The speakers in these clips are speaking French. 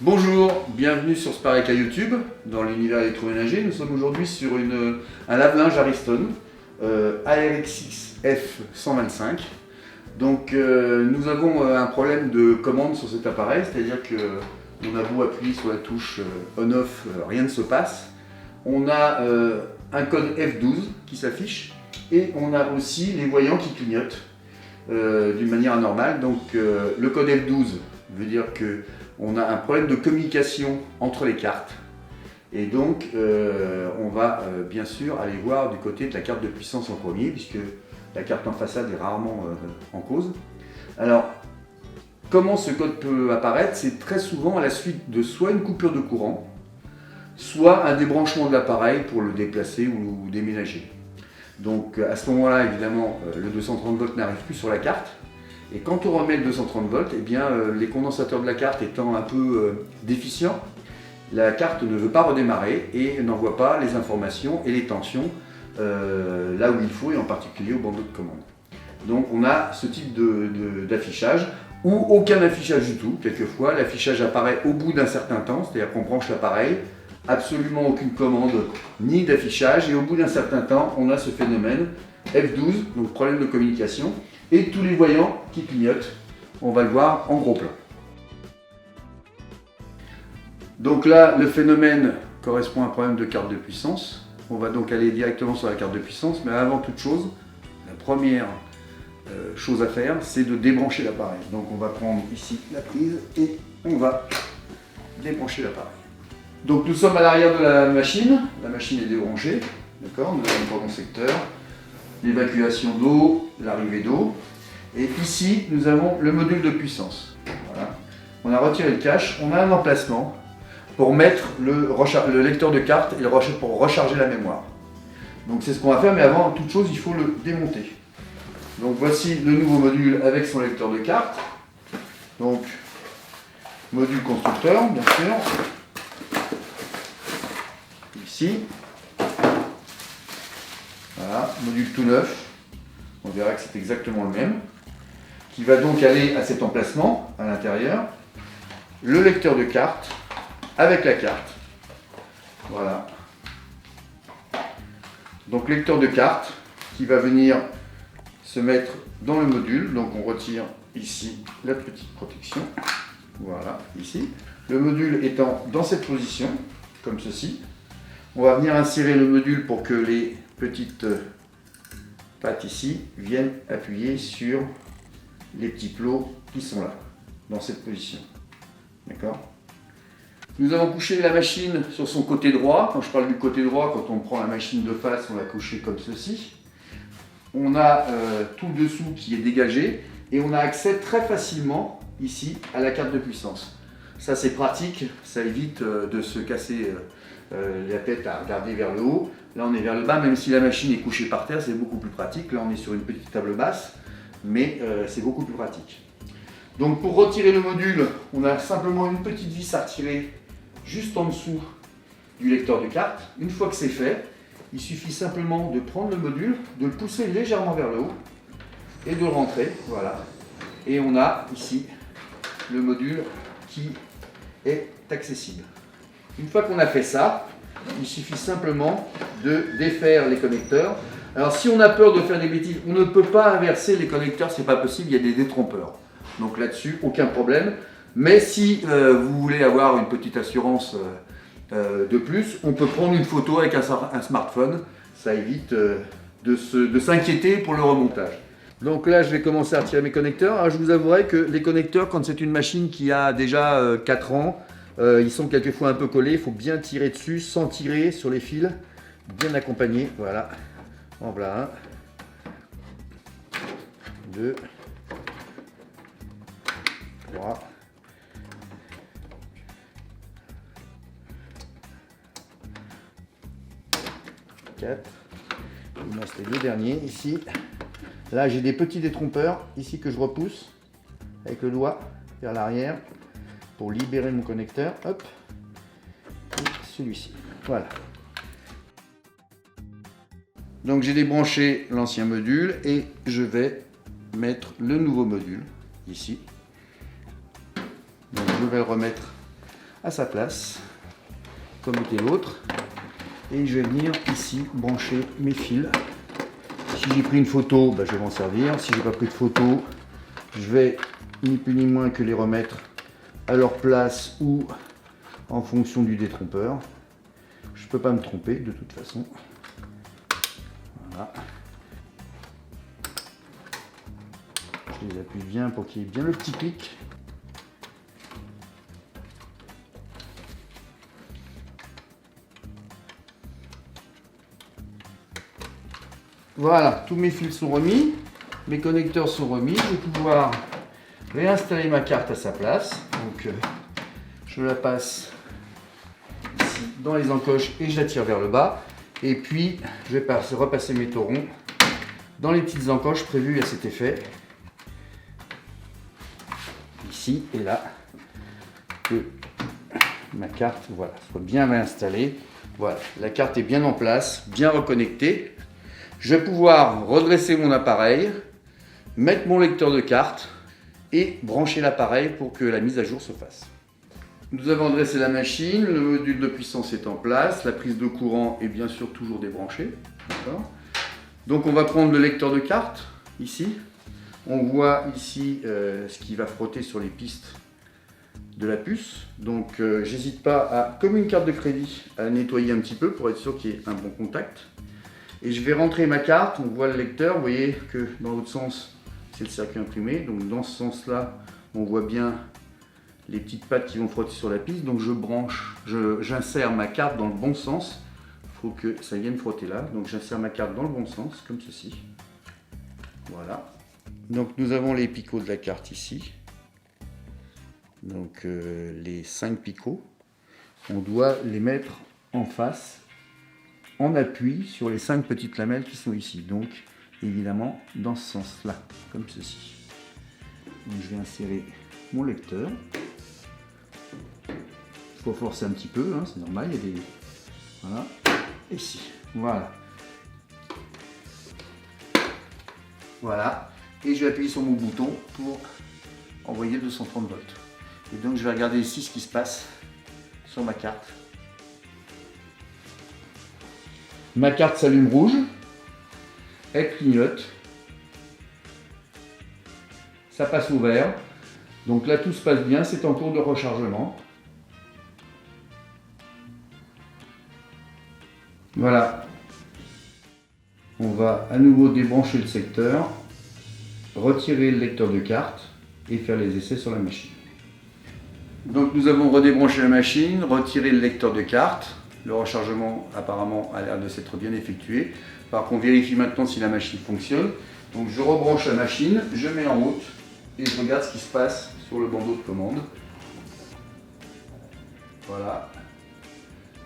Bonjour, bienvenue sur Spareka YouTube, dans l'univers électroménager. Nous sommes aujourd'hui sur un lave-linge Ariston ARX6 F125. Donc nous avons un problème de commande sur cet appareil, c'est-à-dire que on a beau appuyer sur la touche on-off, rien ne se passe. On a un code F12 qui s'affiche et on a aussi les voyants qui clignotent d'une manière anormale. Donc le code F12 veut dire que on a un problème de communication entre les cartes. Et donc, on va bien sûr aller voir du côté de la carte de puissance en premier, puisque la carte en façade est rarement en cause. Alors, comment ce code peut apparaître? C'est très souvent à la suite de soit une coupure de courant, soit un débranchement de l'appareil pour le déplacer ou déménager. Donc, à ce moment-là, évidemment, le 230 volts n'arrive plus sur la carte. Et quand on remet le 230 volts, eh bien, les condensateurs de la carte étant un peu déficients, la carte ne veut pas redémarrer et n'envoie pas les informations et les tensions là où il faut, et en particulier au bandeau de commande. Donc on a ce type d'affichage ou aucun affichage du tout. Quelquefois l'affichage apparaît au bout d'un certain temps, c'est-à-dire qu'on branche l'appareil, absolument aucune commande ni d'affichage, et au bout d'un certain temps on a ce phénomène F12, donc problème de communication, et tous les voyants qui clignotent. On va le voir en gros plan. Donc là, le phénomène correspond à un problème de carte de puissance. On va donc aller directement sur la carte de puissance, mais avant toute chose, la première chose à faire, c'est de débrancher l'appareil. Donc on va prendre ici la prise et on va débrancher l'appareil. Donc nous sommes à l'arrière de la machine est débranchée, d'accord. Nous avons le cordon secteur, l'évacuation d'eau, l'arrivée d'eau, et ici nous avons le module de puissance. Voilà. On a retiré le cache, on a un emplacement pour mettre le lecteur de carte et pour recharger la mémoire. Donc c'est ce qu'on va faire, mais avant toute chose, il faut le démonter. Donc voici le nouveau module avec son lecteur de carte. Donc module constructeur, bien sûr. Ici. Voilà, module tout neuf. On verra que c'est exactement le même. Qui va donc aller à cet emplacement à l'intérieur. Le lecteur de carte avec la carte. Voilà. Donc lecteur de carte qui va venir se mettre dans le module. Donc on retire ici la petite protection. Voilà, ici. Le module étant dans cette position, comme ceci. On va venir insérer le module pour que les petites pattes ici viennent appuyer sur les petits plots qui sont là, dans cette position. D'accord? Nous avons couché la machine sur son côté droit. Quand je parle du côté droit, quand on prend la machine de face, on la couche comme ceci. On a tout le dessous qui est dégagé et on a accès très facilement ici à la carte de puissance. Ça c'est pratique, ça évite de se casser la tête à regarder vers le haut. Là on est vers le bas, même si la machine est couchée par terre, c'est beaucoup plus pratique. Là on est sur une petite table basse, mais c'est beaucoup plus pratique. Donc pour retirer le module, on a simplement une petite vis à retirer juste en dessous du lecteur de carte. Une fois que c'est fait, il suffit simplement de prendre le module, de le pousser légèrement vers le haut et de le rentrer. Voilà. Et on a ici le module qui est accessible. Une fois qu'on a fait ça, il suffit simplement de défaire les connecteurs. Alors si on a peur de faire des bêtises, on ne peut pas inverser les connecteurs, c'est pas possible, il y a des détrompeurs. Donc là-dessus, aucun problème. Mais si vous voulez avoir une petite assurance de plus, on peut prendre une photo avec un smartphone. Ça évite de s'inquiéter pour le remontage. Donc là, je vais commencer à retirer mes connecteurs. Alors, je vous avouerai que les connecteurs, quand c'est une machine qui a déjà 4 ans, ils sont quelquefois un peu collés. Il faut bien tirer dessus, sans tirer sur les fils. Bien accompagné. Voilà. En voilà un. 2. 3. 4. Il me reste les 2 derniers ici. Là j'ai des petits détrompeurs ici que je repousse avec le doigt vers l'arrière pour libérer mon connecteur. Hop. Et celui-ci. Voilà. Donc j'ai débranché l'ancien module et je vais mettre le nouveau module ici. Donc je vais le remettre à sa place, comme était l'autre. Et je vais venir ici brancher mes fils. Si j'ai pris une photo, je vais m'en servir. Si j'ai pas pris de photo, je vais ni plus ni moins que les remettre à leur place ou en fonction du détrompeur. Je peux pas me tromper de toute façon. Voilà. Je les appuie bien pour qu'il y ait bien le petit clic. Voilà, tous mes fils sont remis, mes connecteurs sont remis, je vais pouvoir réinstaller ma carte à sa place. Donc je la passe ici dans les encoches et je la tire vers le bas. Et puis je vais repasser mes taurons dans les petites encoches prévues à cet effet. Ici et là, que ma carte voilà, soit bien réinstallée. Voilà, la carte est bien en place, bien reconnectée. Je vais pouvoir redresser mon appareil, mettre mon lecteur de carte et brancher l'appareil pour que la mise à jour se fasse. Nous avons dressé la machine, le module de puissance est en place, la prise de courant est bien sûr toujours débranchée. Donc on va prendre le lecteur de carte, ici. On voit ici ce qui va frotter sur les pistes de la puce. Donc j'hésite pas à, comme une carte de crédit, à nettoyer un petit peu pour être sûr qu'il y ait un bon contact. Et je vais rentrer ma carte, on voit le lecteur, vous voyez que dans l'autre sens, c'est le circuit imprimé. Donc dans ce sens-là, on voit bien les petites pattes qui vont frotter sur la piste. Donc j'insère ma carte dans le bon sens. Il faut que ça vienne frotter là. Donc j'insère ma carte dans le bon sens, comme ceci. Voilà. Donc nous avons les picots de la carte ici. Donc les 5 picots. On doit les mettre en face, en appui sur les 5 petites lamelles qui sont ici. Donc évidemment dans ce sens-là, comme ceci. Donc je vais insérer mon lecteur. Il faut forcer un petit peu, hein, c'est normal, il y a des... Voilà, ici, voilà. Voilà, et je vais appuyer sur mon bouton pour envoyer 230 volts. Et donc je vais regarder ici ce qui se passe sur ma carte. Ma carte s'allume rouge, elle clignote, ça passe au vert. Donc là tout se passe bien, c'est en cours de rechargement. Voilà. On va à nouveau débrancher le secteur, retirer le lecteur de carte et faire les essais sur la machine. Donc nous avons redébranché la machine, retiré le lecteur de carte. Le rechargement apparemment a l'air de s'être bien effectué. Par contre, on vérifie maintenant si la machine fonctionne. Donc je rebranche la machine, je mets en route et je regarde ce qui se passe sur le bandeau de commande. Voilà.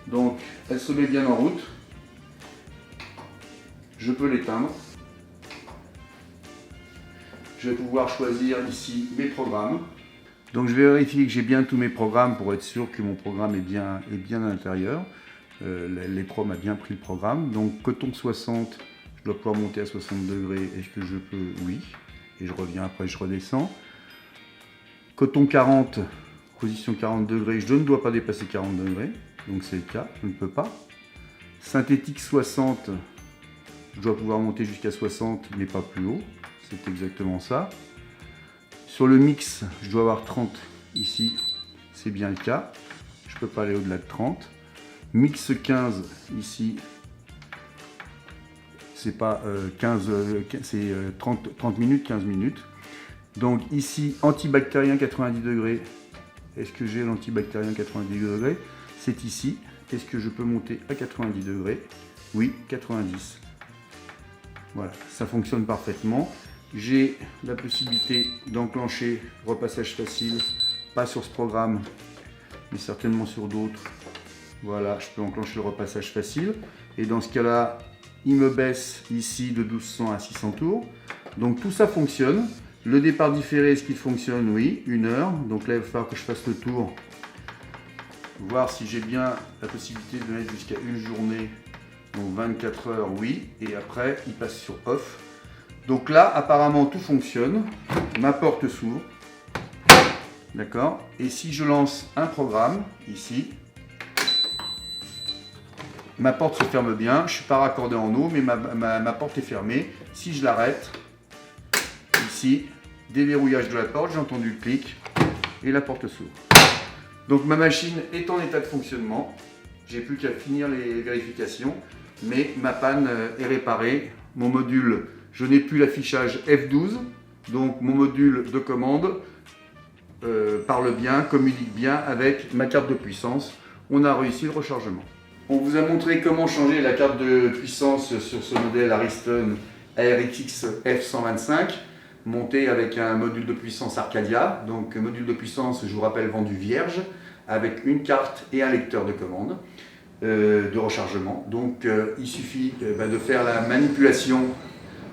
Donc elle se met bien en route. Je peux l'éteindre. Je vais pouvoir choisir ici mes programmes. Donc je vais vérifier que j'ai bien tous mes programmes pour être sûr que mon programme est bien à l'intérieur. L'EEPROM a bien pris le programme. Donc coton 60, je dois pouvoir monter à 60 degrés. Est-ce que je peux? Oui. Et je reviens après, je redescends. Coton 40, position 40 degrés, je ne dois pas dépasser 40 degrés. Donc c'est le cas, je ne peux pas. Synthétique 60, je dois pouvoir monter jusqu'à 60 mais pas plus haut. C'est exactement ça. Sur le mix, je dois avoir 30 ici, c'est bien le cas. Je ne peux pas aller au-delà de 30. Mix 15 ici, c'est pas 15, c'est 30 minutes, 15 minutes. Donc ici, antibactérien 90 degrés. Est-ce que j'ai l'antibactérien 90 degrés? C'est ici. Est-ce que je peux monter à 90 degrés? Oui, 90. Voilà, ça fonctionne parfaitement. J'ai la possibilité d'enclencher repassage facile, pas sur ce programme, mais certainement sur d'autres. Voilà, je peux enclencher le repassage facile. Et dans ce cas-là, il me baisse ici de 1200 à 600 tours. Donc tout ça fonctionne. Le départ différé, est-ce qu'il fonctionne? Oui, 1 heure. Donc là, il va falloir que je fasse le tour. Voir si j'ai bien la possibilité de mettre jusqu'à une journée. Donc 24 heures, oui. Et après, il passe sur off. Donc là, apparemment, tout fonctionne. Ma porte s'ouvre. D'accord? Et si je lance un programme, ici, ma porte se ferme bien. Je ne suis pas raccordé en haut, mais ma porte est fermée. Si je l'arrête, ici, déverrouillage de la porte, j'ai entendu le clic et la porte s'ouvre. Donc ma machine est en état de fonctionnement. J'ai plus qu'à finir les vérifications, mais ma panne est réparée. Mon module, je n'ai plus l'affichage F12, donc mon module de commande parle bien, communique bien avec ma carte de puissance. On a réussi le rechargement. On vous a montré comment changer la carte de puissance sur ce modèle Ariston ARXX F125, monté avec un module de puissance Arcadia. Donc module de puissance, je vous rappelle, vendu vierge, avec une carte et un lecteur de commande de rechargement. Donc il suffit de faire la manipulation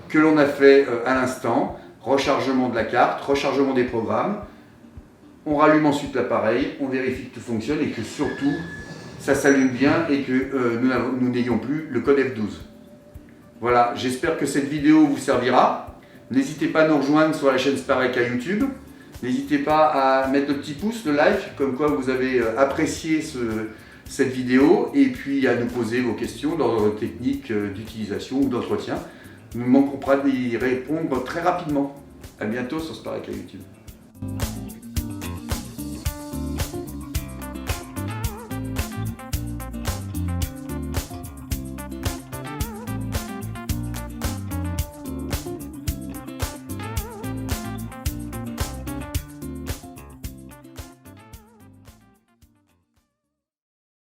que l'on a fait à l'instant, rechargement de la carte, rechargement des programmes. On rallume ensuite l'appareil, on vérifie que tout fonctionne et que surtout ça s'allume bien et que nous n'ayons plus le code F12. Voilà, j'espère que cette vidéo vous servira. N'hésitez pas à nous rejoindre sur la chaîne Sparek à YouTube. N'hésitez pas à mettre le petit pouce, le like, comme quoi vous avez apprécié cette vidéo, et puis à nous poser vos questions d'ordre technique d'utilisation ou d'entretien. Nous ne manquerons pas d'y répondre très rapidement. À bientôt sur Sparek à YouTube.